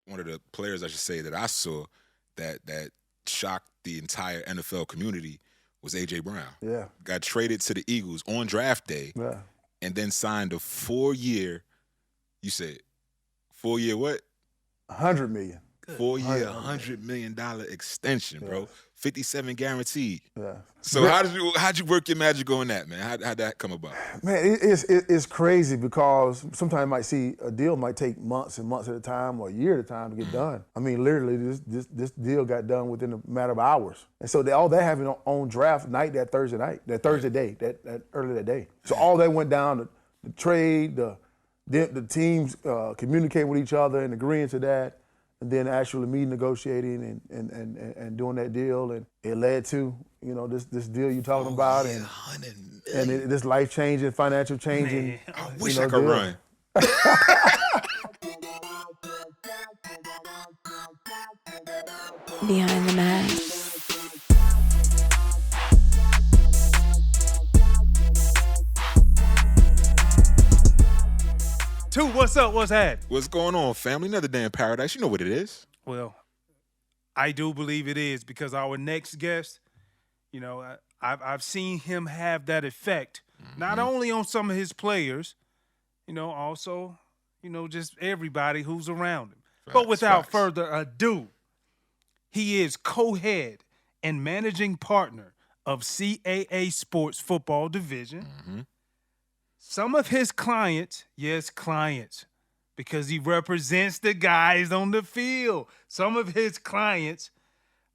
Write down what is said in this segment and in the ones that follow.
one of the players, I should say, that I saw that shocked the entire NFL community was A.J. Brown. Yeah. Got traded to the Eagles on draft day and then signed a 4-year, you said, 4-year what? $100 million. 4-year, $100 million extension, bro. 57 guaranteed. Yeah. So how'd you work your magic on that, man? How'd that come about? Man, it's crazy because sometimes you might see a deal might take months and months at a time or a year at a time to get done. I mean, literally, this deal got done within a matter of hours. And so all that happened on draft night, that Thursday day, that early that day. So all that went down, the trade, the teams communicating with each other and agreeing to that, and then actually me negotiating and doing that deal, and it led to this deal you're talking about, and this life changing, financial changing. Man, I wish I could run. Behind the mask. What's up? What's happening? What's going on, family? Another day in paradise. You know what it is. Well, I do believe it is because our next guest, I've seen him have that effect, not only on some of his players, also, just everybody who's around him. But without further ado, he is co-head and managing partner of CAA Sports Football Division. Mm-hmm. Some of his clients, yes, clients, because he represents the guys on the field. Some of his clients,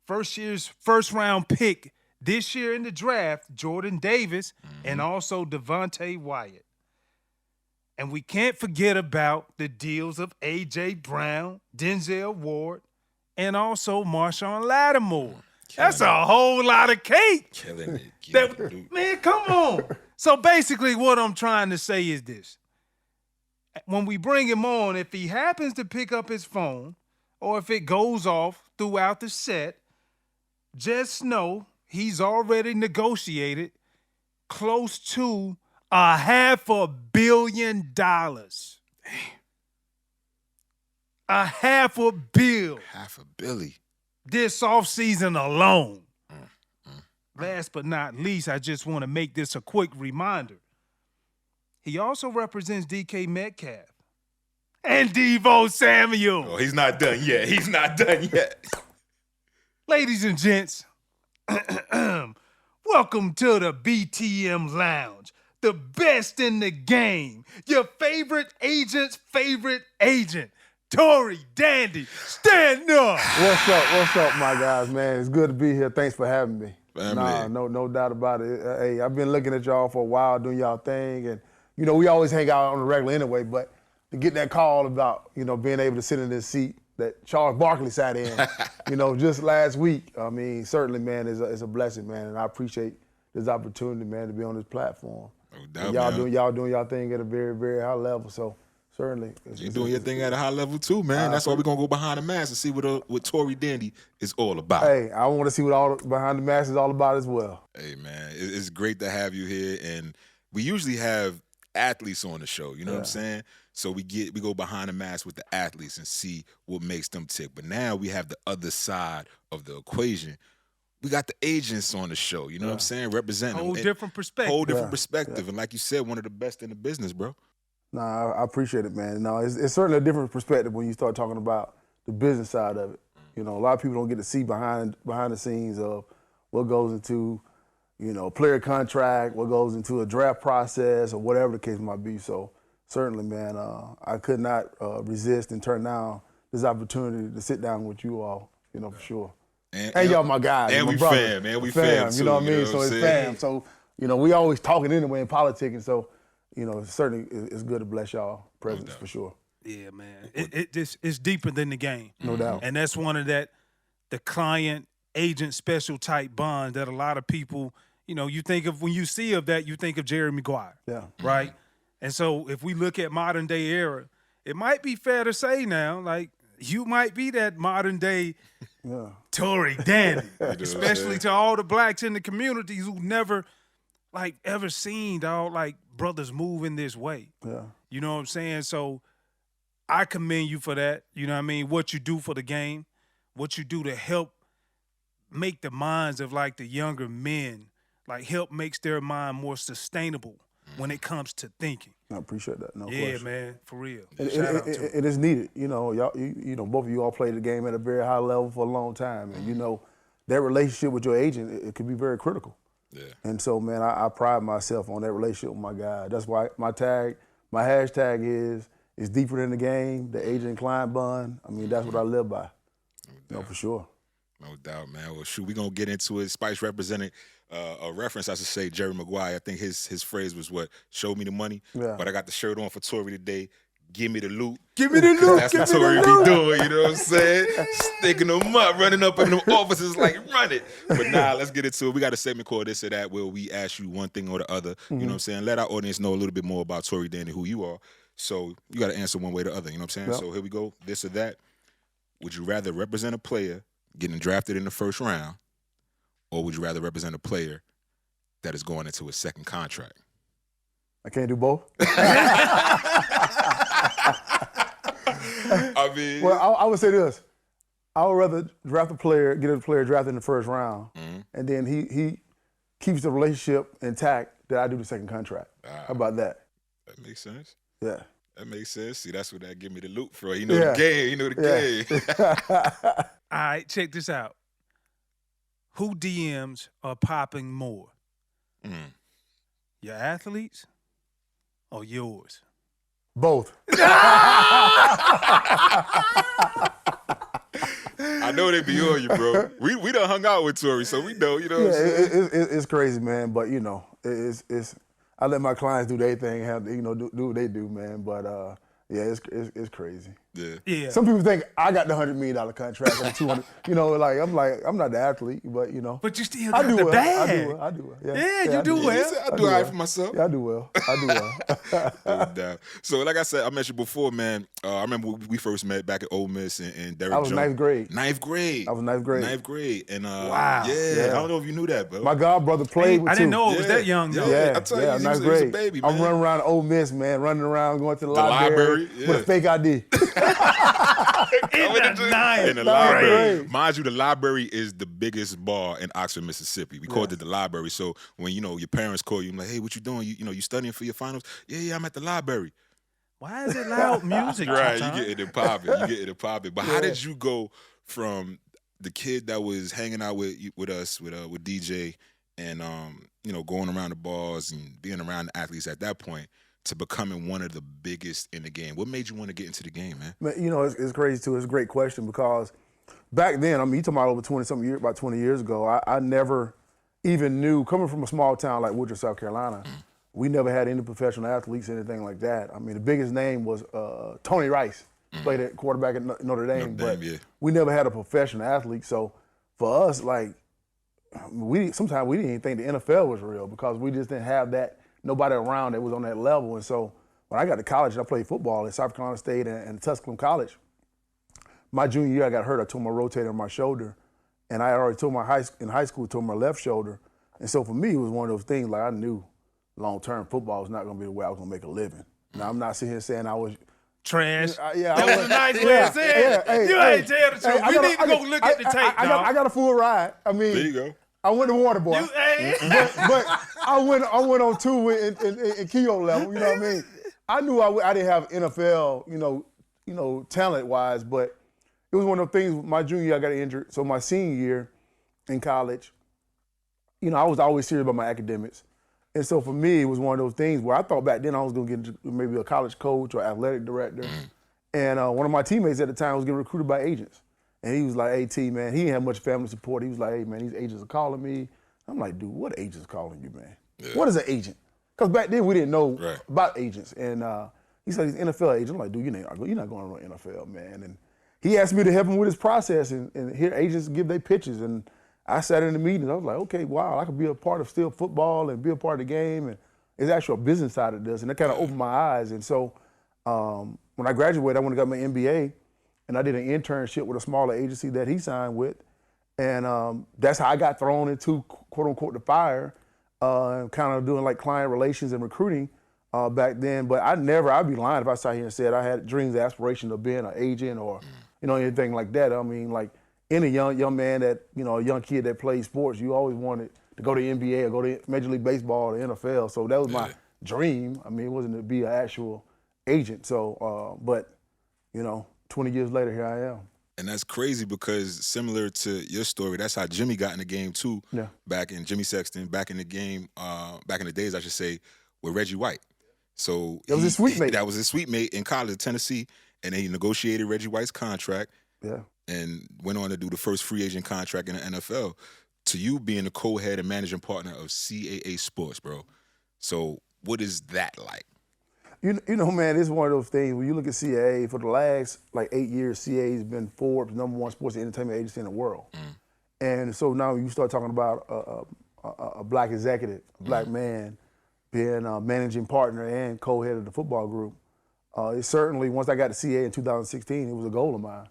first round pick this year in the draft, Jordan Davis, and also Devontae Wyatt. And we can't forget about the deals of A.J. Brown, Denzel Ward, and also Marshawn Lattimore. That's a whole lot of cake. Killing it. Man, come on. So basically what I'm trying to say is this. When we bring him on, if he happens to pick up his phone or if it goes off throughout the set, just know he's already negotiated close to $500 million. $500 million. $500 million. This offseason alone. Last but not least, I just want to make this a quick reminder. He also represents DK Metcalf and Deebo Samuel. Oh, he's not done yet. Ladies and gents, welcome to the BTM Lounge, the best in the game. Your favorite agent's favorite agent, Tory Dandy. Stand up. What's up, my guys, man? It's good to be here. Thanks for having me. Family. No doubt about it. Hey, I've been looking at y'all for a while, doing y'all thing, and we always hang out on the regular anyway. But to get that call about being able to sit in this seat that Charles Barkley sat in, just last week. I mean, certainly, man, is a blessing, man, and I appreciate this opportunity, man, to be on this platform. No doubt, y'all doing y'all thing at a very, very high level. So certainly, you're doing your thing at a high level too, man. That's why we're gonna go behind the mask and see what Tory Dandy is all about. Hey, I want to see what all behind the mask is all about as well. Hey, man, it's great to have you here, and we usually have athletes on the show. You know what I'm saying? So we go behind the mask with the athletes and see what makes them tick. But now we have the other side of the equation. We got the agents on the show. You know what I'm saying? Representing Whole different perspective. Whole different perspective, and like you said, one of the best in the business, bro. Nah, I appreciate it, man. No, it's certainly a different perspective when you start talking about the business side of it. A lot of people don't get to see behind the scenes of what goes into, player contract, what goes into a draft process, or whatever the case might be. So certainly, man, I could not resist and turn down this opportunity to sit down with you all, for sure. And y'all my guys. And we brothers. fam, we fam too. You know what I mean? So it's fam. So, we always talking anyway in politicking. So, certainly it's good to bless y'all presence for sure. Yeah, man. It's deeper than the game. No doubt. And that's one of the client-agent special type bonds that a lot of people, you think of, when you see of that, you think of Jerry Maguire. Yeah. Right? And so if we look at modern day era, it might be fair to say now, like, you might be that modern day Tory Dandy, especially to all the blacks in the community who never, ever seen brothers move in this way. Yeah. You know what I'm saying? So I commend you for that. You know what I mean? What you do for the game, what you do to help make the minds of like the younger men, like help makes their mind more sustainable when it comes to thinking. I appreciate that. No Yeah, question. man, for real. Shout out to it is needed. You know, y'all, you know, both of you all played the game at a very high level for a long time, and you know, that relationship with your agent, it could be very critical. Yeah. And so, man, I pride myself on that relationship with my guy. That's why my hashtag is deeper than the game, the agent and client bond. I mean, that's what I live by. No, for sure. No doubt, man. Well, shoot, we're going to get into it. Spikes represented a reference, I should say, Jerry Maguire. I think his phrase was what? Show me the money. Yeah. But I got the shirt on for Tory today. Give me the loot. Give me the loot. That's what Tory be doing, you know what I'm saying? Sticking them up, running up in them offices like, run it. But nah, let's get into it. We got a segment called This or That where we ask you one thing or the other. You know what I'm saying? Let our audience know a little bit more about Tory Dandy, who you are. So you got to answer one way or the other, you know what I'm saying? Yep. So here we go. This or that. Would you rather represent a player getting drafted in the first round, or would you rather represent a player that is going into his second contract? I can't do both. I mean, well, I would say this: I would rather get a player drafted in the first round, and then he keeps the relationship intact that I do the second contract. How about that? That makes sense. Yeah. That makes sense. See, that's what that give me the loot for. You know the game. You know the game. All right, check this out. Who DMs are popping more? Your athletes or yours? Both. I know they be on you, bro. We done hung out with Tory, so we know, you know what I'm saying? It's crazy, man, but, you know, it's I let my clients do their thing, do what they do, man, but, it's crazy. Yeah. Some people think I got the $100 million contract and $200. You know, I'm not the athlete, but you know. But you still got the bag. I do well. Yeah, you do well. I do all right for myself. Yeah, I do well. No doubt. So like I said, I mentioned before, man. I remember we first met back at Ole Miss and Derek. I was ninth grade. Ninth grade. I was ninth grade. Ninth grade, and wow. Yeah, I don't know if you knew that, bro. My god brother played with I didn't know it was that young. Yeah, I'm telling you, ninth he was grade. a baby, man. I'm running around Ole Miss, man, running around, going to the library with a fake ID. In the library. Mind you, the library is the biggest bar in Oxford, Mississippi. We called it the library. So when, you know, your parents call you, I'm like, hey, what you doing? You studying for your finals? Yeah, I'm at the library. Why is it loud music? Right, you get it popping. But how did you go from the kid that was hanging out with us, with DJ, and going around the bars and being around the athletes at that point, to becoming one of the biggest in the game? What made you want to get into the game, man? You know, it's crazy, too. It's a great question because back then, I mean, you talking about over 20-something years, about 20 years ago, I never even knew, coming from a small town like Woodruff, South Carolina, we never had any professional athletes, anything like that. I mean, the biggest name was Tony Rice, played at quarterback at Notre Dame, but we never had a professional athlete. So for us, like, sometimes we didn't even think the NFL was real because we just didn't have that. Nobody around that was on that level. And so when I got to college and I played football at South Carolina State and Tusculum College, my junior year I got hurt. I tore my rotator on my shoulder. And I had already tore in high school, tore my left shoulder. And so for me, it was one of those things like I knew long-term football was not going to be the way I was going to make a living. Now, I'm not sitting here saying I was trash. That was a nice way of saying it. You ain't tell the truth. We need to go look at the tape, I got a full ride. I mean, there you go. I went to Water Boy, but I went on two in Keogh level. You know what I mean? I knew I didn't have NFL, talent wise, but it was one of the things. My junior year, I got injured, so my senior year in college, I was always serious about my academics, and so for me, it was one of those things where I thought back then I was going to get maybe a college coach or athletic director, and one of my teammates at the time was getting recruited by agents. And he was like, hey, T, man, he didn't have much family support. He was like, hey, man, these agents are calling me. I'm like, dude, what agents calling you, man? Yeah. What is an agent? Because back then we didn't know about agents. And he said he's an NFL agent. I'm like, dude, you're not going to run NFL, man. And he asked me to help him with his process and hear agents give their pitches. And I sat in the meetings. I was like, okay, wow, I could be a part of still football and be a part of the game. And it's actually a business side of this. And that kind of opened my eyes. And so when I graduated, I went and got my MBA. And I did an internship with a smaller agency that he signed with. And that's how I got thrown into, quote unquote, the fire, kind of doing like client relations and recruiting back then. But I'd be lying if I sat here and said I had dreams, aspirations of being an agent or, anything like that. I mean, like any young man that, a young kid that plays sports, you always wanted to go to the NBA or go to Major League Baseball or the NFL. So that was my dream. I mean, it wasn't to be an actual agent. So, but, 20 years later, here I am. And that's crazy because similar to your story, that's how Jimmy got in the game too. Yeah. Back in Jimmy Sexton, back in the game, back in the days, I should say, with Reggie White. So that was his sweet mate. That was his sweet mate in college, Tennessee, and then he negotiated Reggie White's contract. Yeah. And went on to do the first free agent contract in the NFL. To you being the co-head and managing partner of CAA Sports, bro. So what is that like? Man, it's one of those things. When you look at CAA, for the last 8 years, CAA has been Forbes' #1 sports entertainment agency in the world. And so now you start talking about a black executive, a black man being a managing partner and co-head of the football group. It certainly, once I got to CAA in 2016, it was a goal of mine.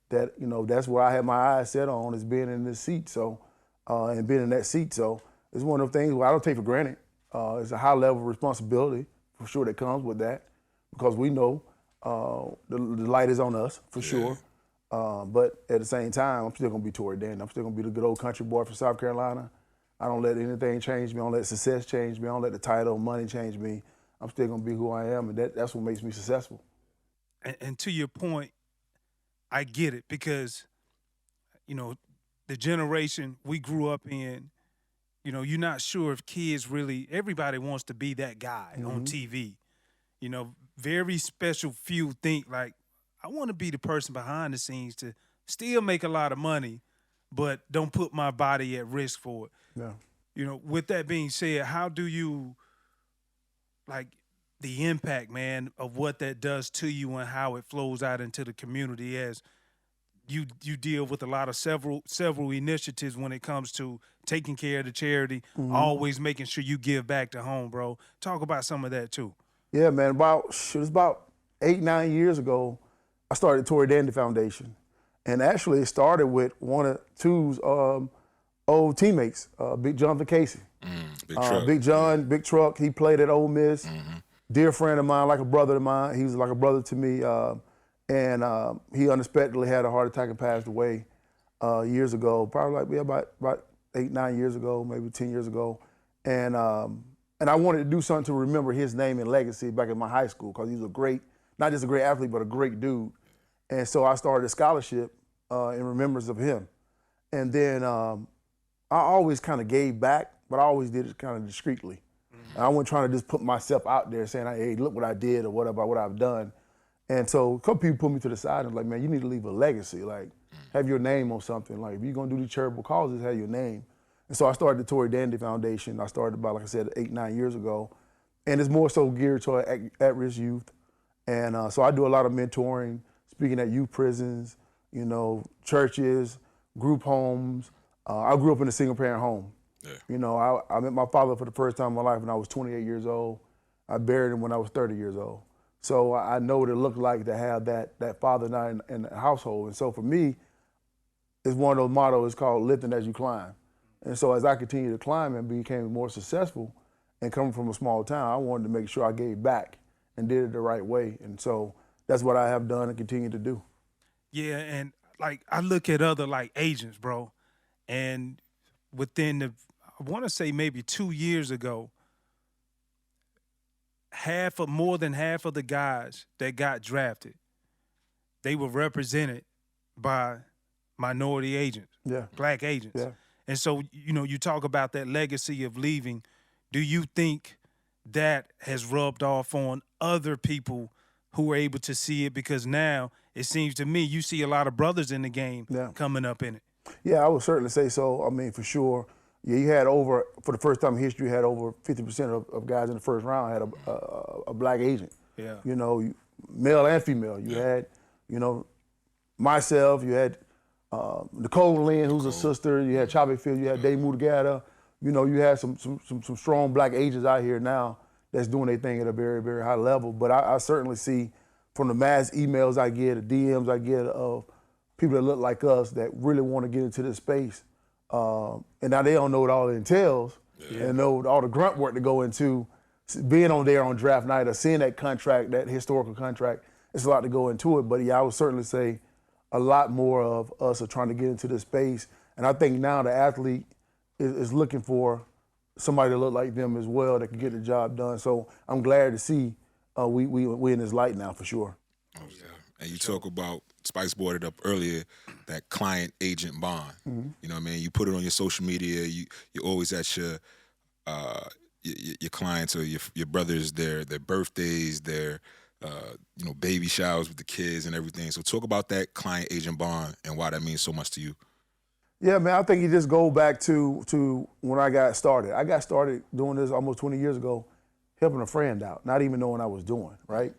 That, that's where I had my eyes set on, is being in this seat. So, and being in that seat. So it's one of those things where I don't take for granted. It's a high level of responsibility for sure that comes with that, because we know the light is on us for sure. But at the same time, I'm still gonna be Tory Dandy. I'm still gonna be the good old country boy from South Carolina. I don't let anything change me. I don't let success change me. I don't let the title, money change me. I'm still gonna be who I am, and that's what makes me successful. And to your point, I get it, because, the generation we grew up in, you're not sure if kids really, everybody wants to be that guy on TV. Very special few think like, I want to be the person behind the scenes to still make a lot of money, but don't put my body at risk for it. Yeah. With that being said, how do you, the impact, man, of what that does to you and how it flows out into the community, as you deal with a lot of several initiatives when it comes to taking care of the charity, always making sure you give back to home, bro. Talk about some of that too. Yeah, man. It was about 8-9 years ago, I started the Tory Dandy Foundation. And actually it started with one of Two's old teammates, Big Jonathan Casey. Big Truck. Big John, Big Truck, he played at Ole Miss. Dear friend of mine, like a brother of mine. He was like a brother to me. And he unexpectedly had a heart attack and passed away years ago, probably about 8-9 years ago, maybe 10 years ago. And I wanted to do something to remember his name and legacy back in my high school, because he was a great, not just a great athlete, but a great dude. And so I started a scholarship in remembrance of him. And then I always kind of gave back, but I always did it kind of discreetly. I wasn't trying to just put myself out there saying, hey, look what I did or whatever, what I've done. And so a couple people put me to the side and was like, man, you need to leave a legacy. Like, have your name on something. Like, if you're going to do these charitable causes, have your name. And so I started the Tory Dandy Foundation. I started about, like I said, 8-9 years ago. And it's more so geared toward at-risk youth. And so I do a lot of mentoring, speaking at youth prisons, churches, group homes. I grew up in a single-parent home. Yeah. I met my father for the first time in my life when I was 28 years old. I buried him when I was 30 years old. So I know what it looked like to have that father now in the household. And so for me, it's one of those mottos, it's called lifting as you climb. And so as I continued to climb and became more successful, and coming from a small town, I wanted to make sure I gave back and did it the right way. And so that's what I have done and continue to do. Yeah, and I look at other agents, bro, and within I want to say maybe 2 years ago, more than half of the guys that got drafted, they were represented by minority agents, black agents. Yeah. And so, you talk about that legacy of leaving. Do you think that has rubbed off on other people who were able to see it? Because now it seems to me you see a lot of brothers in the game coming up in it. Yeah, I would certainly say so. I mean, for sure. Yeah, you had for the first time in history, you had over 50% of guys in the first round had a black agent. Yeah. Male and female. You had, myself, you had Nicole Lynn, who's a sister, you had Chabe Field, you had Dave Mutagata. You had some strong black agents out here now that's doing their thing at a very, very high level. But I certainly see from the mass emails I get, the DMs I get of people that look like us that really want to get into this space. And now they don't know what all it entails and know all the grunt work to go into being on there on draft night or seeing that contract, that historical contract, it's a lot to go into it. But yeah, I would certainly say a lot more of us are trying to get into this space. And I think now the athlete is looking for somebody to look like them as well that can get the job done. So I'm glad to see we in this light now for sure. Oh, yeah. And you talk about, Spice brought it up earlier, that client-agent bond. Mm-hmm. You know what I mean? You put it on your social media. You're always at your clients or your brothers, their birthdays, their baby showers with the kids and everything. So talk about that client-agent bond and why that means so much to you. Yeah, man, I think you just go back to when I got started. I got started doing this almost 20 years ago, helping a friend out, not even knowing I was doing, right?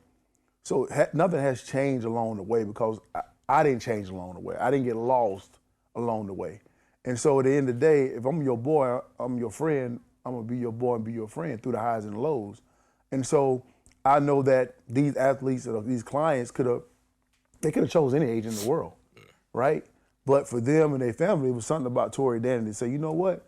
So nothing has changed along the way because I didn't change along the way. I didn't get lost along the way. And so at the end of the day, if I'm your boy, I'm your friend, I'm going to be your boy and be your friend through the highs and lows. And so I know that these athletes or these clients could have chose any agent in the world, right? But for them and their family, it was something about Tory Dandy to say, you know what?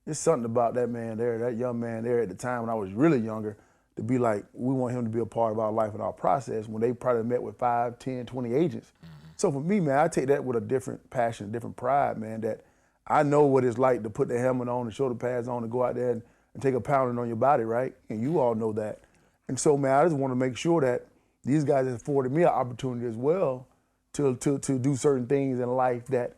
There's something about that man there, that young man there at the time when I was really younger, to be like, we want him to be a part of our life and our process when they probably met with 5, 10, 20 agents. Mm-hmm. So for me, man, I take that with a different passion, different pride, man, that I know what it's like to put the helmet on, the shoulder pads on, and go out there and take a pounding on your body, right? And you all know that. And so, man, I just want to make sure that these guys afforded me an opportunity as well to do certain things in life that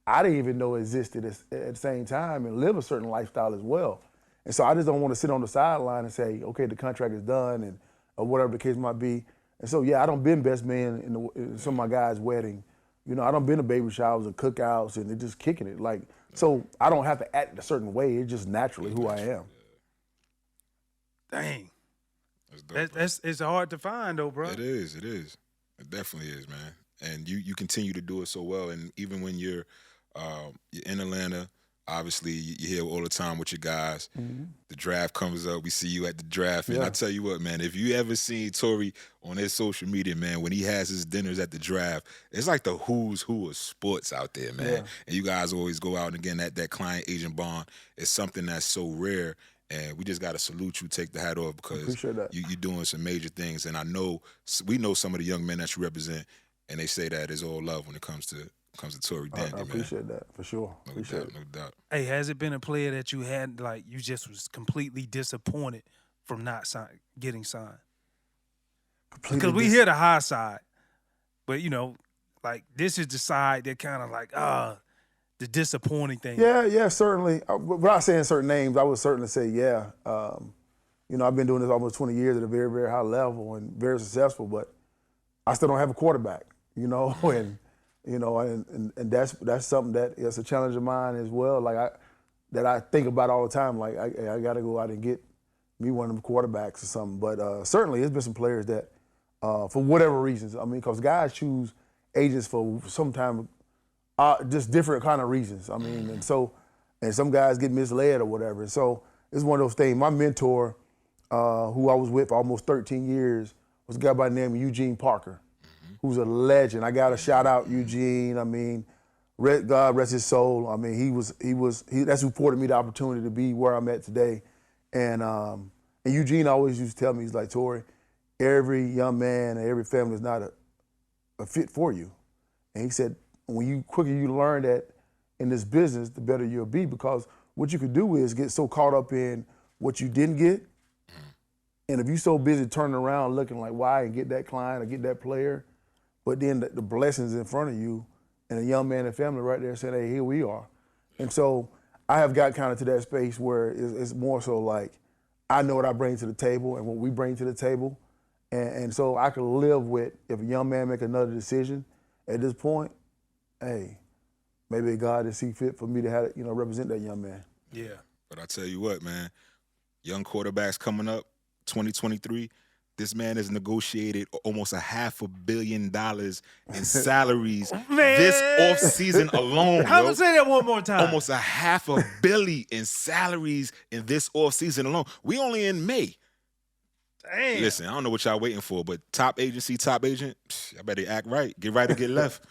I didn't even know existed at the same time and live a certain lifestyle as well. And so I just don't want to sit on the sideline and say, okay, the contract is done and or whatever the case might be. And so, yeah, I done been best man in some of my guys' wedding. You know, I done been to baby showers and cookouts and they're just kicking it. Like, so I don't have to act a certain way. It's just naturally who I am. Dang. That's dope, it's hard to find though, bro. It is. It definitely is, man. And you continue to do it so well. And even when you're in Atlanta, obviously you hear all the time with your guys. Mm-hmm. The draft comes up. We see you at the draft. And I tell you what, man, if you ever seen Tory on his social media, man, when he has his dinners at the draft, it's like the who's who of sports out there, man. Yeah. And you guys always go out and again, that client-agent bond is something that's so rare. And we just got to salute you, take the hat off because you're doing some major things. And we know some of the young men that you represent, and they say that it's all love when it comes to Tory Dandy, I appreciate that, for sure. No doubt. Hey, has it been a player that you had, like, you just was completely disappointed from not getting signed? Because we hear the high side, but, you know, like, this is the side that kind of like, the disappointing thing. Yeah, certainly. Without saying certain names, I would certainly say, yeah. You know, I've been doing this almost 20 years at a very, very high level and very successful, but I still don't have a quarterback, you know, and that's something that is a challenge of mine as well. Like that I think about all the time. Like I got to go out and get me one of them quarterbacks or something. But certainly, there's been some players that, for whatever reasons, I mean, because guys choose agents for sometimes just different kind of reasons. I mean, and some guys get misled or whatever. And so it's one of those things. My mentor, who I was with for almost 13 years, was a guy by the name of Eugene Parker, who's a legend. I got to shout out Eugene. I mean, God rest his soul. I mean, he that's who afforded me the opportunity to be where I'm at today. And Eugene always used to tell me, he's like, Tory, every young man and every family is not a fit for you. And he said, quicker you learn that in this business, the better you'll be, because what you could do is get so caught up in what you didn't get. And if you're so busy turning around looking like why and get that client or get that player, but then the blessings in front of you and a young man and family right there saying, hey, here we are. And so I have got kind of to that space where it's more so like I know what I bring to the table and what we bring to the table. And so I can live with if a young man make another decision at this point, hey, maybe God is see fit for me to have, represent that young man. Yeah. But I tell you what, man, young quarterbacks coming up, 2023, this man has negotiated almost $500 million in salaries this offseason alone. I'm gonna say that one more time. Almost $500 million in salaries in this offseason alone. We only in May. Damn. Listen, I don't know what y'all waiting for, but top agent, I better act right. Get right or get left.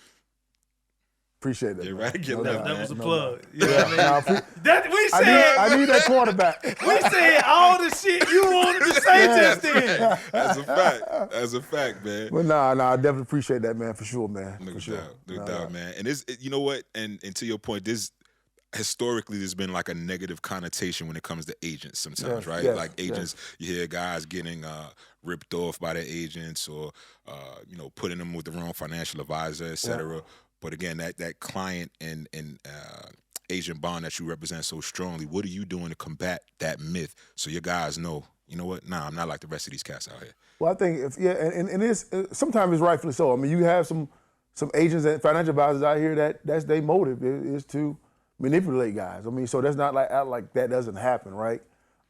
Appreciate that. Get man. right, get No left, doubt. That was a man. plug. You know what I mean? Nah, We said I need that quarterback. we said all the shit you wanted to say just then. That's a fact. That's a fact, man. But nah, I definitely appreciate that, man, for sure, man. No for sure. doubt, no Nah, doubt, man. And you know what? And to your point, historically there's been like a negative connotation when it comes to agents sometimes, Yes, right? yes, Like agents, you hear guys getting ripped off by their agents or putting them with the wrong financial advisor, et cetera. Yeah. But again, that client and agent bond that you represent so strongly, what are you doing to combat that myth so your guys know, you know what? Nah, I'm not like the rest of these cats out here. Well, I think and it's sometimes it's rightfully so. I mean, you have some agents and financial advisors out here that's their motive is to manipulate guys. I mean, so that's not like that doesn't happen, right?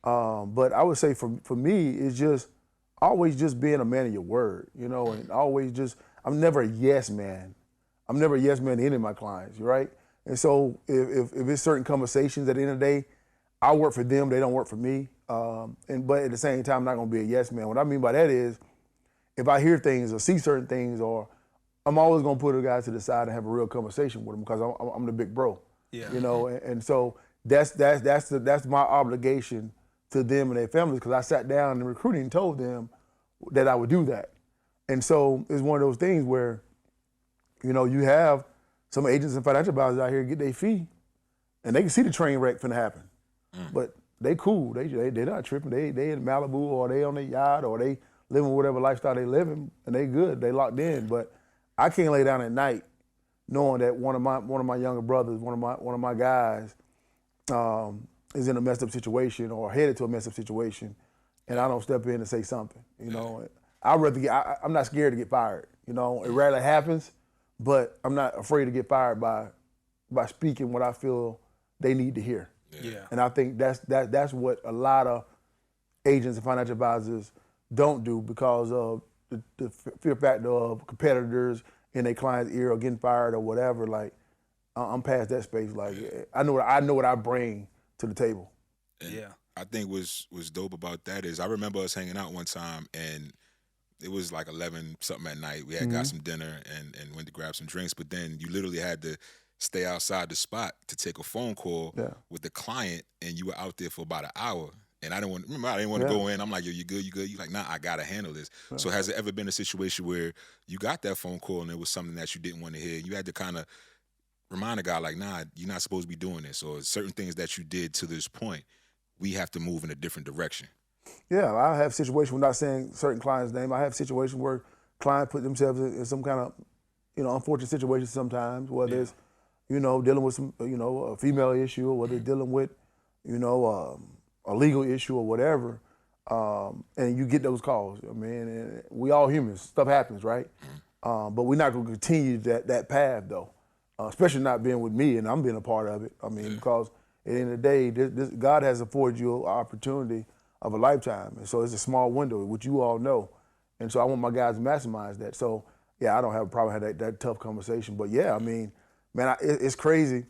But I would say for me, it's just always just being a man of your word, and always just I'm never a yes man. I'm never a yes man to any of my clients, right? And so if it's certain conversations at the end of the day, I work for them, they don't work for me. But at the same time, I'm not gonna be a yes man. What I mean by that is, if I hear things or see certain things, or I'm always gonna put a guy to the side and have a real conversation with him because I'm the big bro. Yeah. And so that's my obligation to them and their families because I sat down in recruiting and told them that I would do that. And so it's one of those things where, you have some agents and financial advisors out here get their fee, and they can see the train wreck finna happen. But they cool. They're not tripping. They in Malibu or they on their yacht or they living whatever lifestyle they living, and they good. They locked in. But I can't lay down at night knowing that one of my younger brothers, one of my guys, is in a messed up situation or headed to a messed up situation, and I don't step in and say something. I'd rather I'm not scared to get fired. It rarely happens, but I'm not afraid to get fired by speaking what I feel they need to hear. Yeah. And I think that's what a lot of agents and financial advisors don't do because of the fear factor of competitors in their client's ear or getting fired or whatever. Like, I'm past that space. Like, I know what I bring to the table. And I think what's dope about that is I remember us hanging out one time and it was like 11 something at night. We had got some dinner and went to grab some drinks, but then you literally had to stay outside the spot to take a phone call with the client, and you were out there for about an hour. And I didn't want to go in. I'm like, yo, you good? You good? You're like, nah, I got to handle this. So has it ever been a situation where you got that phone call and it was something that you didn't want to hear? You had to kind of remind a guy like, nah, you're not supposed to be doing this, or certain things that you did to this point, we have to move in a different direction. Yeah, I have situations, without saying certain clients' name, I have situations where clients put themselves in some kind of, unfortunate situation sometimes, whether it's, dealing with some, a female issue, or whether it's dealing with, a legal issue or whatever, and you get those calls. I mean, and we all humans, stuff happens, right? But we're not going to continue that path, though, especially not being with me, and I'm being a part of it. I mean, because at the end of the day, God has afforded you an opportunity of a lifetime, and so it's a small window, which you all know, and so I want my guys to maximize that. So, yeah, I don't have a problem having that tough conversation, but yeah, I mean, man, it's crazy.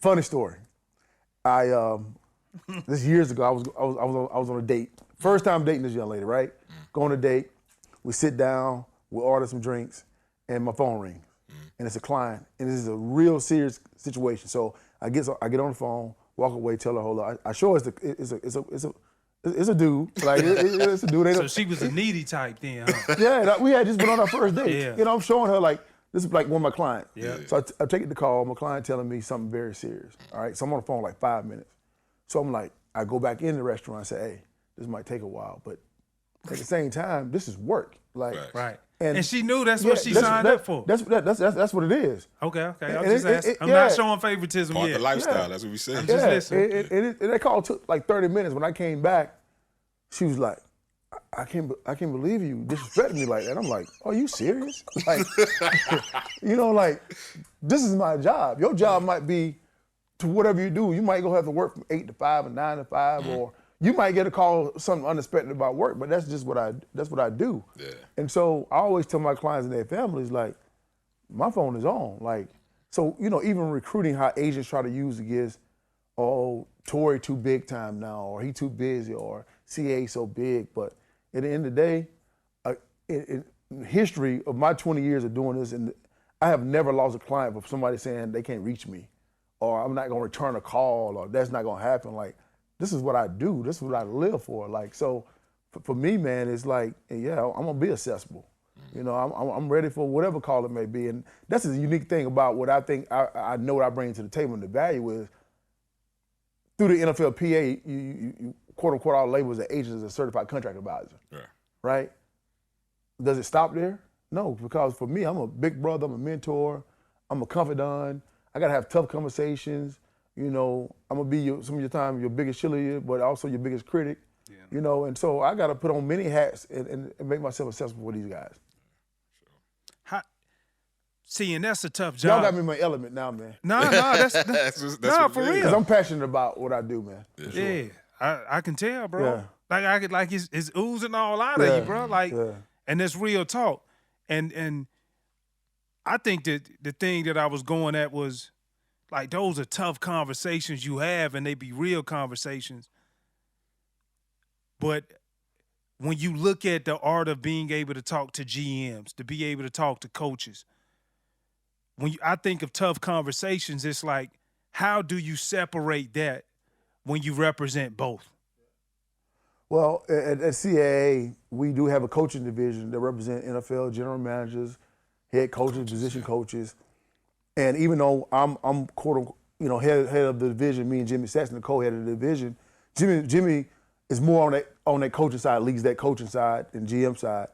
Funny story. This years ago, I was on a date. First time dating this young lady, right? Go on a date. We sit down. We order some drinks, and my phone rings, and it's a client, and this is a real serious situation. So I get on the phone, walk away, tell her, hold on. I show her it's a dude. Like it's a dude. So she was a needy type then, huh? Yeah, we had just been on our first date. Yeah. I'm showing her like this is like one of my clients. Yeah. So I take the call. My client telling me something very serious. All right. So I'm on the phone like 5 minutes. So I'm like, I go back in the restaurant and say, hey, this might take a while, but at the same time, this is work. Like, right. And she knew that's what she signed up for. That's what it is. Okay. I'm just asking. I'm not showing favoritism Part yet. of the lifestyle. That's what we said. I'm just listening. And that call took like 30 minutes. When I came back, she was like, I can't believe you disrespecting me like that. I'm like, are you serious? Like, like, this is my job. Your job might be to whatever you do. You might go have to work from 8 to 5 or 9 to 5, or you might get a call something unexpected about work, but that's just what I do. Yeah. And so I always tell my clients and their families, like, my phone is on. Like, so, even recruiting, how agents try to use it is, oh, Tory too big time now, or he too busy, or CA so big. But at the end of the day, in history of my 20 years of doing this, and I have never lost a client for somebody saying they can't reach me, or I'm not gonna return a call, or that's not gonna happen. Like, this is what I do. This is what I live for. Like, so for me, man, it's like, yeah, I'm gonna be accessible. You know, I'm ready for whatever call it may be. And that's the unique thing about what I think I know what I bring to the table, and the value is through the NFLPA, you quote unquote, our label as an agent as a certified contract advisor. Yeah. Right? Does it stop there? No, because for me, I'm a big brother, I'm a mentor, I'm a confidant. I gotta have tough conversations. You know, I'm gonna be some of your time your biggest cheerleader, but also your biggest critic. Yeah. You know, and so I gotta put on many hats and make myself accessible for these guys. See, and that's a tough job. Y'all got me in my element now, man. No, that's no, for real. Because I'm passionate about what I do, man. Yeah, sure. I can tell, bro. Yeah. Like it's oozing all out of you, bro. Like, and that's real talk. And I think that the thing that I was going at was, like, those are tough conversations you have, and they be real conversations. But when you look at the art of being able to talk to GMs, to be able to talk to coaches, I think of tough conversations, it's like, how do you separate that when you represent both? Well, at CAA, we do have a coaching division that represent NFL general managers, head coaches, position coaches. And even though I'm quote, head of the division, me and Jimmy Sexton, the co-head of the division, Jimmy is more on that coaching side, leads that coaching side and GM side.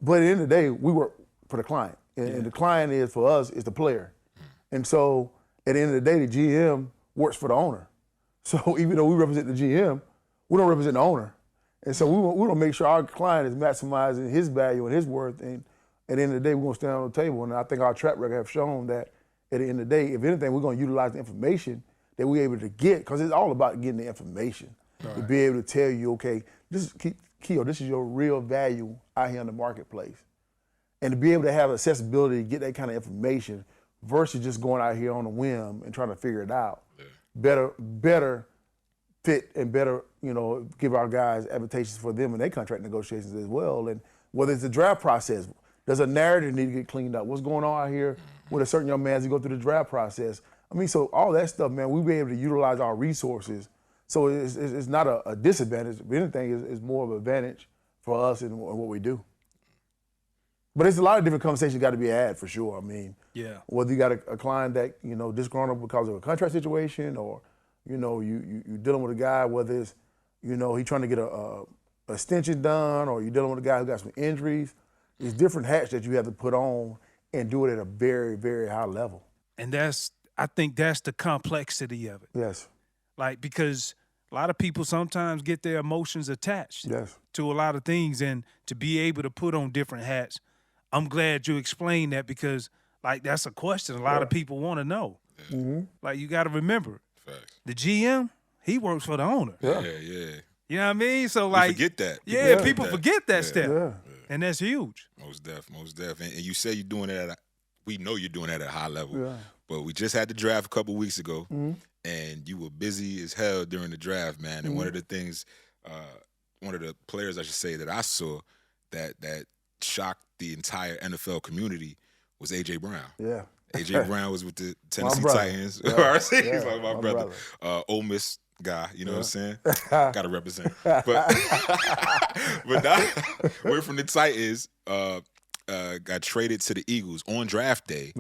But at the end of the day, we work for the client. And the client is, for us, is the player. And so at the end of the day, the GM works for the owner. So even though we represent the GM, we don't represent the owner. And so we want to make sure our client is maximizing his value and his worth. And at the end of the day, we're going to stand on the table. And I think our track record have shown that at the end of the day, if anything, we're going to utilize the information that we're able to get, because it's all about getting the information. Right. To be able to tell you, okay, this is your real value out here in the marketplace. And to be able to have accessibility to get that kind of information versus just going out here on a whim and trying to figure it out. Yeah. Better fit and better, give our guys advantageous for them in their contract negotiations as well. And whether it's the draft process, does a narrative need to get cleaned up? What's going on out here with a certain young man as he go through the draft process? I mean, so all that stuff, man, we'll be able to utilize our resources. So it's not a disadvantage. If anything, it's more of an advantage for us in what we do. But it's a lot of different conversations got to be had, for sure. I mean, whether you got a client that, disgruntled because of a contract situation, or, you dealing with a guy, whether it's, he trying to get a extension done, or you dealing with a guy who got some injuries. There's different hats that you have to put on and do it at a very, very high level. And I think that's the complexity of it. Yes. Like, because a lot of people sometimes get their emotions attached to a lot of things, and to be able to put on different hats. I'm glad you explained that, because, like, that's a question a lot of people want to know. Yeah. Mm-hmm. Like, you got to remember, the GM, he works for the owner. Yeah. You know what I mean? So, like, forget that. People forget that step. Yeah. And that's huge. Most def. And you say you're doing it we know you're doing that at a high level. Yeah. But we just had the draft a couple weeks ago, and you were busy as hell during the draft, man. And one of the things, one of the players, I should say, that I saw that shocked the entire NFL community was A.J. Brown. Yeah. A.J. Brown was with the Tennessee Titans. Yeah. He's like my brother. Ole Miss guy, you know what I'm saying? Got to represent. But now, we're from the Titans, got traded to the Eagles on draft day,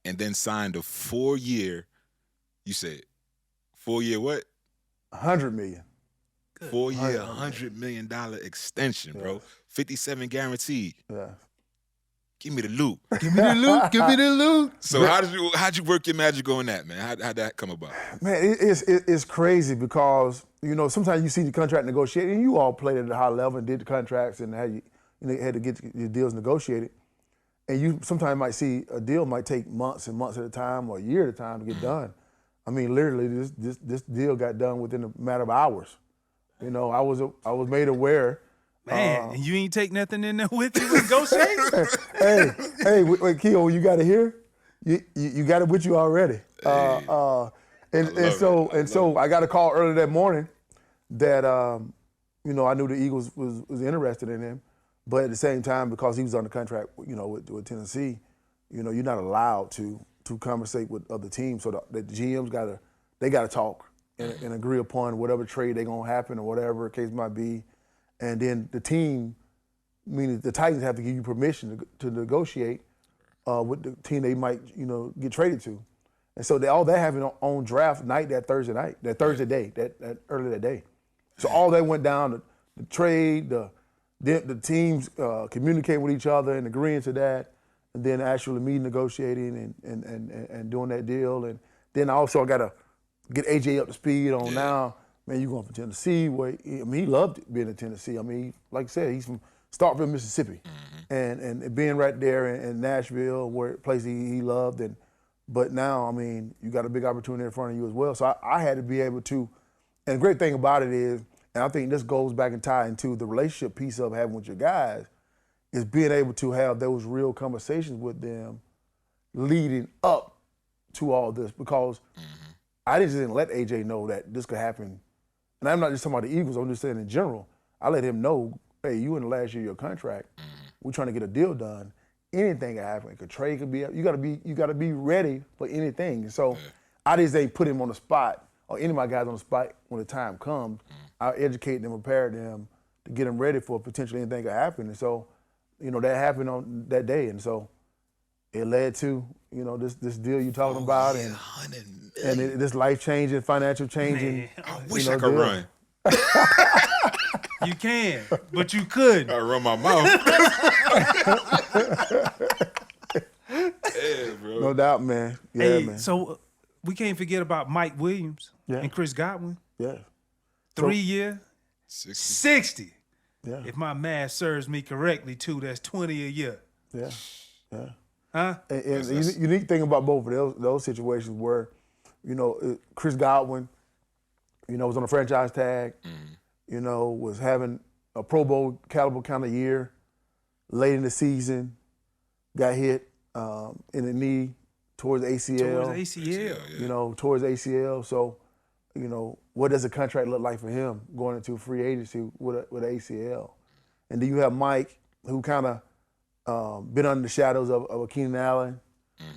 and then signed a 4-year, you said, 4-year what? $100 million. 4-year, $100 million extension, bro. 57 guaranteed. Yeah. Give me the loot. Give me the loot. So how'd you work your magic on that, man? How'd that come about? Man, it's crazy because, sometimes you see the contract negotiated, and you all played at a high level and did the contracts and had to get your deals negotiated. And you sometimes might see a deal might take months and months at a time, or a year at a time to get done. I mean, literally, this deal got done within a matter of hours. I was made aware. Man, and you ain't take nothing in there with you to negotiate? hey, wait, Keo, you got it here? You got it with you already. So I got a call early that morning that I knew the Eagles was interested in him, but at the same time, because he was under contract, with Tennessee, you're not allowed to conversate with other teams. So the GMs gotta talk and agree upon whatever trade they're gonna happen or whatever the case might be, and then the team, meaning the Titans, have to give you permission to negotiate with the team they might get traded to, and so all that happened on draft night, that Thursday day, that early that day. So all that went down, the trade, the teams communicate with each other and agreeing to that, and then actually me negotiating and doing that deal. And then also I got to get AJ up to speed on now, man, you going from Tennessee, where he loved being in Tennessee. I mean, like I said, he's from Starkville, Mississippi. And being right there in Nashville, where place he loved. But now, I mean, you got a big opportunity in front of you as well. So I had to be able to, and the great thing about it is, and I think this goes back and tie into the relationship piece of having with your guys, is being able to have those real conversations with them leading up to all this, because I just didn't let AJ know that this could happen. And I'm not just talking about the Eagles, I'm just saying in general. I let him know, hey, you in the last year of your contract, we're trying to get a deal done. Anything can happen. A trade could be, you gotta be ready for anything. So I just ain't put him on the spot, or any of my guys on the spot when the time comes. I'll educate them, prepare them to get them ready for potentially anything could happen. And so, that happened on that day. And so it led to, this deal you're talking about, and this life-changing, financial changing. I wish I could run. You can, but you couldn't. I run my mouth. Yeah, bro. No doubt, man. Yeah, Hey, man. so we can't forget about Mike Williams and Chris Godwin. Yeah. 3 year, 60. Yeah. If my math serves me correctly, too, that's 20 a year. Yeah. Yeah. Huh? And the unique thing about both of those situations were, Chris Godwin, was on a franchise tag, was having a Pro Bowl caliber kind of year. Late in the season, got hit in the knee towards ACL. Towards ACL. Towards ACL. So, what does a contract look like for him going into free agency with ACL? And then you have Mike, who kind of been under the shadows of a Keenan Allen,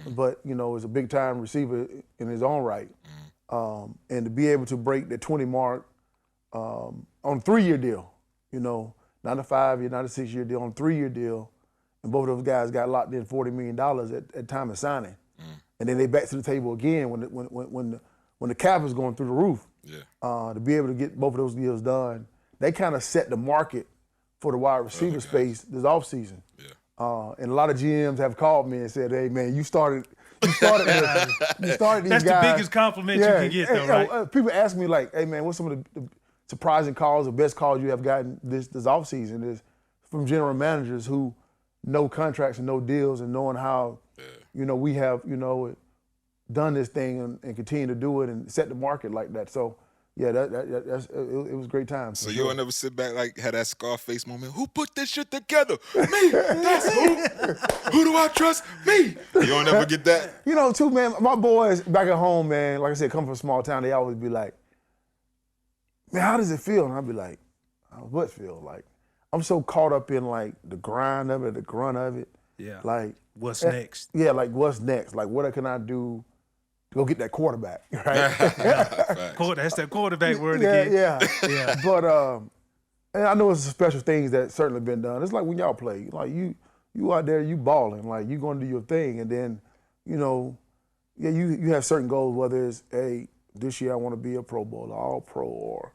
but, is a big-time receiver in his own right. And to be able to break the 20 mark on a 3-year deal, not a 5-year, not a 6-year deal, on a 3-year deal, and both of those guys got locked in $40 million at time of signing. And then they back to the table again when the cap is going through the roof. To be able to get both of those deals done, they kind of set the market for the wide receiver space this offseason. And a lot of GMs have called me and said, hey, man, you started these That's guys. That's the biggest compliment you can get, though, right? People ask me, like, hey, man, what's some of the surprising calls or best calls you have gotten this offseason? Is from general managers who know contracts and know deals and knowing how, we have, done this thing and continue to do it and set the market like that. So, yeah, it was a great time. So you'll never sit back, like, had that Scarface moment. Who put this shit together? Me. That's who. Who do I trust? Me. You don't ever get that? Too, man, my boys back at home, man, like I said, come from a small town, they always be like, man, how does it feel? And I'll be like, what feel? Like, I'm so caught up in, like, the grind of it, the grunt of it. Yeah. Like, what's next? Yeah, like, what's next? Like, what can I do to go get that quarterback, right? That's that quarterback word again. Yeah. But and I know it's special things that certainly been done. It's like when y'all play, like you out there, you balling, like you going to do your thing, and then, you have certain goals, whether it's, hey, this year I want to be a Pro Bowler, All Pro, or,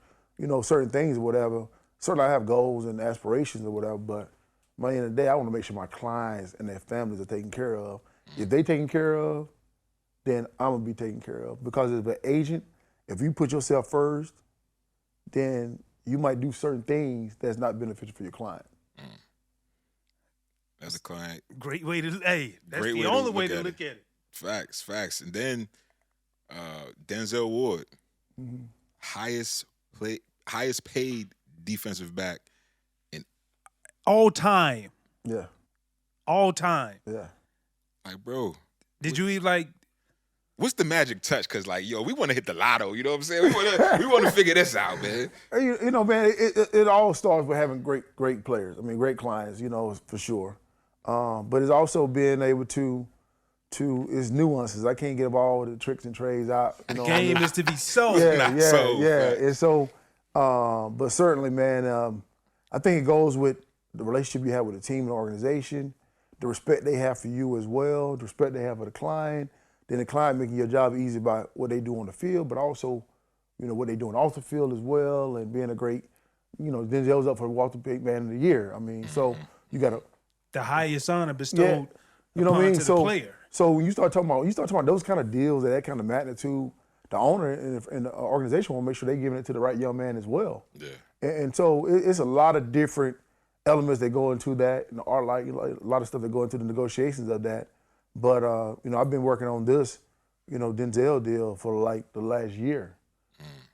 certain things or whatever. Certainly I have goals and aspirations or whatever, but at the end of the day, I want to make sure my clients and their families are taken care of. If they taken care of, then I'm going to be taken care of. Because as an agent, if you put yourself first, then you might do certain things that's not beneficial for your client. As a client. Great way to, that's the only way to look at it. Facts. And then Denzel Ward, highest paid defensive back in all time. Yeah. All time. Yeah. Like, bro. Did you eat, like, what's the magic touch? Because, like, we want to hit the lotto. You know what I'm saying? We want to figure this out, man. Man, it all starts with having great players. I mean, great clients, for sure. But it's also being able to, to its nuances. I can't get all the tricks and trades out. You know, The game is to be sold. yeah. Right. And so, but certainly, man, I think it goes with the relationship you have with the team and the organization, the respect they have for you as well, the respect they have for the client, then the client making your job easy by what they do on the field, but also, you know, what they do off the field as well, and being a great, you know, Denzel's up for Walter Payton Man of the Year. I mean, so you got to The highest honor bestowed you know what I upon mean? to the player. So when you start talking about those kind of deals at that kind of magnitude, the owner and the organization will make sure they're giving it to the right young man as well. Yeah. And so it's a lot of different elements that go into that, and a lot of stuff that go into the negotiations of that. But you know, I've been working on this, you know, Denzel deal for like the last year.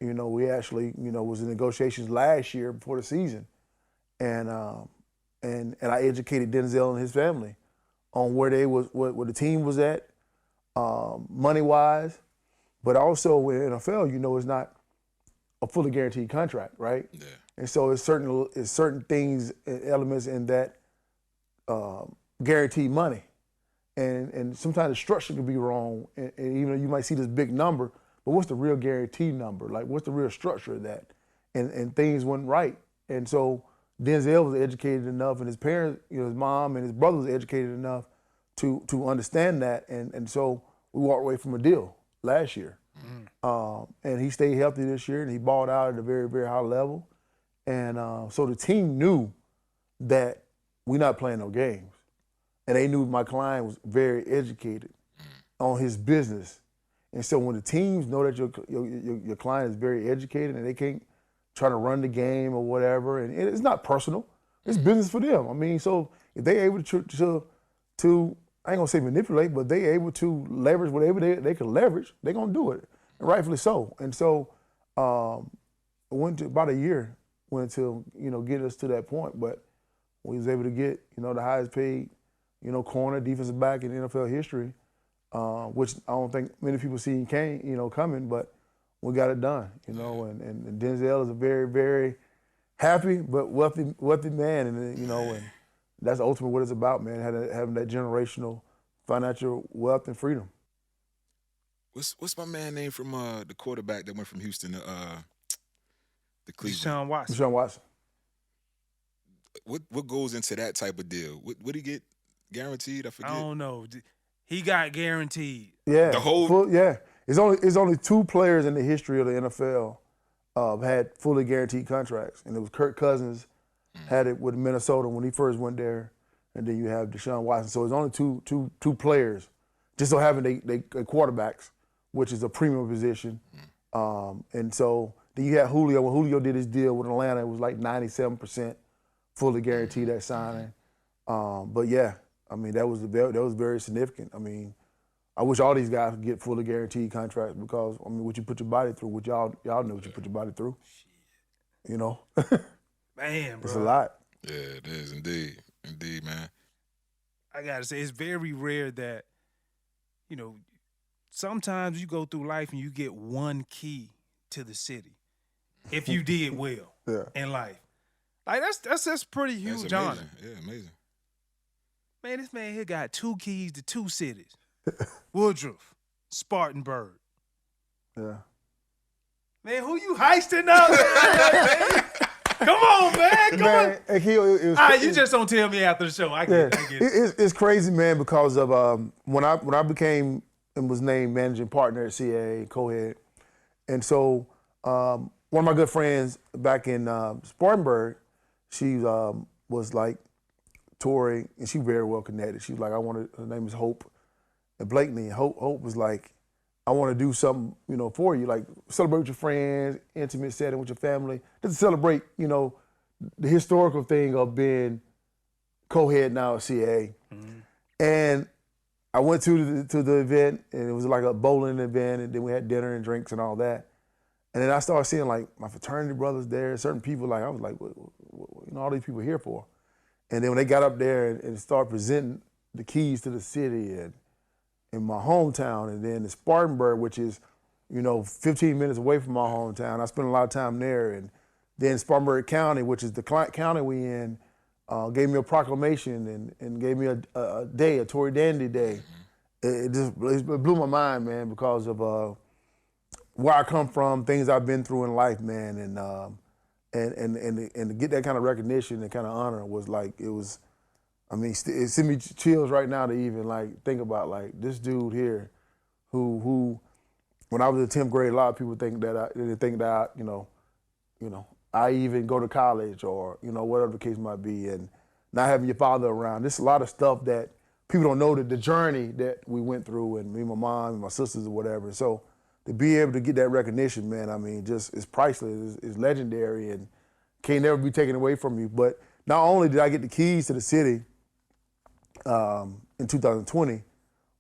You know, we actually, you know, was in negotiations last year before the season, and I educated Denzel and his family on where they was, where the team was at, money wise, but also in NFL, you know, it's not a fully guaranteed contract, right? Yeah. And so it's certain things, elements in that guaranteed money, and sometimes the structure can be wrong, and even though you might see this big number, but what's the real guaranteed number? Like, what's the real structure of that? And things went right, and so Denzel was educated enough, and his parents, you know, his mom and his brother was educated enough to understand that, and so we walked away from a deal last year. And he stayed healthy this year, and he balled out at a very, very high level. And so the team knew that we're not playing no games. And they knew my client was very educated on his business. And so when the teams know that your client is very educated and they can't try to run the game or whatever, and it's not personal, it's business for them. I mean, so if they able to I ain't gonna say manipulate, but they able to leverage whatever they can leverage, they're gonna do it, and rightfully so. And so it went to about a year, went to, you know, get us to that point, but we was able to get, you know, the highest paid, you know, corner, defensive back in NFL history, which I don't think many people see coming, but we got it done, you know, and Denzel is a very, very happy but wealthy man, and you know, and that's ultimately what it's about, man, having that generational financial wealth and freedom. What's my man name from the quarterback that went from Houston to Cleveland? Deshaun Watson. What goes into that type of deal? What did he get guaranteed? I forget. I don't know. He got guaranteed. Yeah. The whole. It's only two players in the history of the NFL had fully guaranteed contracts, and it was Kirk Cousins had it with Minnesota when he first went there, and then you have Deshaun Watson. So it's only two players, just so having they quarterbacks, which is a premium position, and so then you had Julio. When Julio did his deal with Atlanta, it was like 97% fully guaranteed that signing. But yeah, I mean that was very significant. I mean, I wish all these guys could get fully guaranteed contracts because I mean, what you put your body through, what y'all know what you put your body through, you know. Man, bro. It's a lot. Yeah, it is indeed, man. I gotta say, it's very rare that, you know, sometimes you go through life and you get one key to the city, if you did well in life. Like that's pretty huge honor. Yeah, amazing. Man, this man here got two keys to two cities: Woodruff, Spartanburg. Yeah. Man, who you heisting up? Man? Come on, man. Come on. And You just don't tell me after the show. I get it. It's crazy, man, because of when I became and was named managing partner at CAA, co-head. And so one of my good friends back in Spartanburg, she was like Tory, and she very well connected. She was like, her name is Hope Blakeney. Hope was like, I want to do something, you know, for you, like celebrate with your friends, intimate setting with your family, just to celebrate, you know, the historical thing of being co-head now at CAA. And I went to the event, and it was like a bowling event, and then we had dinner and drinks and all that. And then I started seeing like my fraternity brothers there, certain people, like I was like, what you know, all these people here for? And then when they got up there and started presenting the keys to the city and in my hometown, and then in Spartanburg, which is, you know, 15 minutes away from my hometown. I spent a lot of time there. And then Spartanburg County, which is the county we in, gave me a proclamation and gave me a day, a Tory Dandy day. it blew my mind, man, because of where I come from, things I've been through in life, man, and to get that kind of recognition and kind of honor was like, it was, I mean, it sent me chills right now to even like think about like this dude here, who when I was in 10th grade, a lot of people think that I, you know, I even go to college or, you know, whatever the case might be, and not having your father around. There's a lot of stuff that people don't know, that the journey that we went through, and me, my mom, and my sisters or whatever. So to be able to get that recognition, man, I mean, just it's priceless, it's legendary, and can't never be taken away from you. But not only did I get the keys to the city in 2020,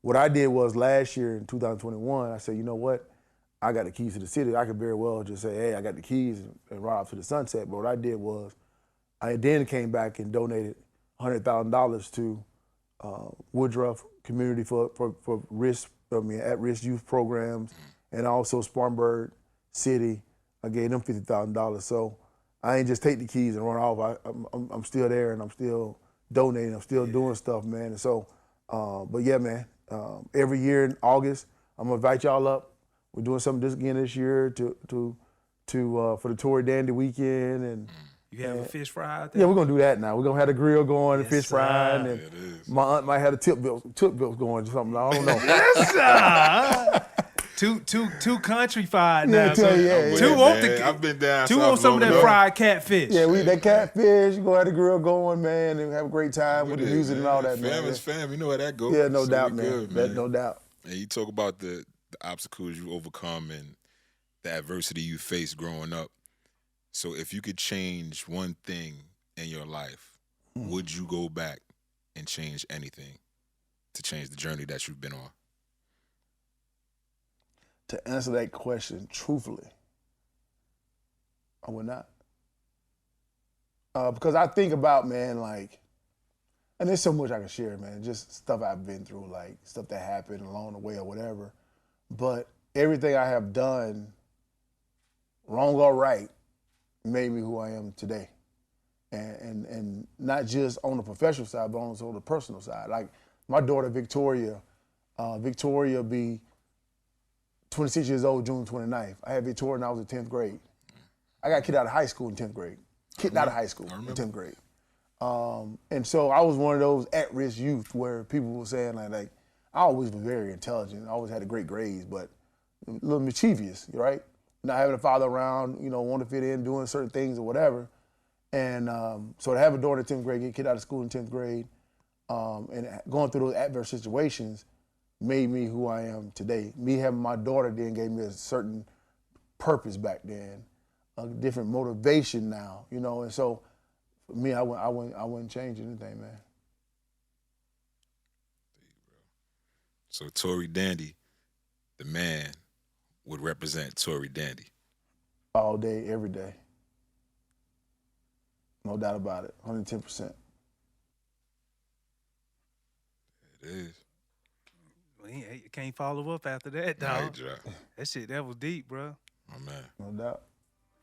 what I did was last year in 2021, I said, you know what? I got the keys to the city. I could very well just say, hey, I got the keys and ride off to the sunset. But what I did was I then came back and donated $100,000 to Woodruff Community for at-risk youth programs, and also Spartanburg City. I gave them $50,000. So I ain't just take the keys and run off. I'm still there, and I'm still donating. I'm still doing stuff, man. And so, but yeah, man. Every year in August, I'm gonna invite y'all up. We're doing something this year for the Tory Dandy weekend, and you have a fish fry out there? Yeah, we're gonna do that now. We're gonna have the grill going, and fish frying, and my aunt might have the tip bills going or something. I don't know. Yes, Two country-fied now. Two want I've been down. Two want some of that fried catfish. Yeah, we that catfish. You gonna have the grill going, man, and have a great time with the music and all that, man. Fam is fam. You know how that goes. Yeah, no doubt, man. Good, man. No doubt. And you talk about the obstacles you overcome and the adversity you faced growing up. So if you could change one thing in your life, would you go back and change anything to change the journey that you've been on? To answer that question truthfully, I would not. Because I think about, man, like, and there's so much I can share, man, just stuff I've been through, like stuff that happened along the way or whatever. But everything I have done, wrong or right, made me who I am today. And not just on the professional side, but also on the personal side. Like my daughter, Victoria be 26 years old June 29th. I had Victoria when I was in 10th grade. I got kicked out of high school in 10th grade. Kicked out of high school in 10th grade. And so I was one of those at-risk youth where people were saying like I always was very intelligent. I always had great grades, but a little mischievous, right? Not having a father around, want to fit in, doing certain things or whatever. And so to have a daughter in 10th grade, get kicked out of school in 10th grade, and going through those adverse situations made me who I am today. Me having my daughter then gave me a certain purpose back then, a different motivation now, and so for me, I wouldn't change anything, man. So Tory Dandy, the man, would represent Tory Dandy. All day, every day. No doubt about it, 110%. It is. You can't follow up after that, dog. Right, that was deep, bro. My man. No doubt.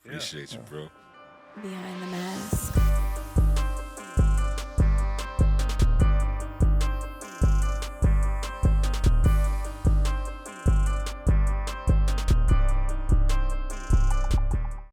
Appreciate you, bro. Behind the Mask.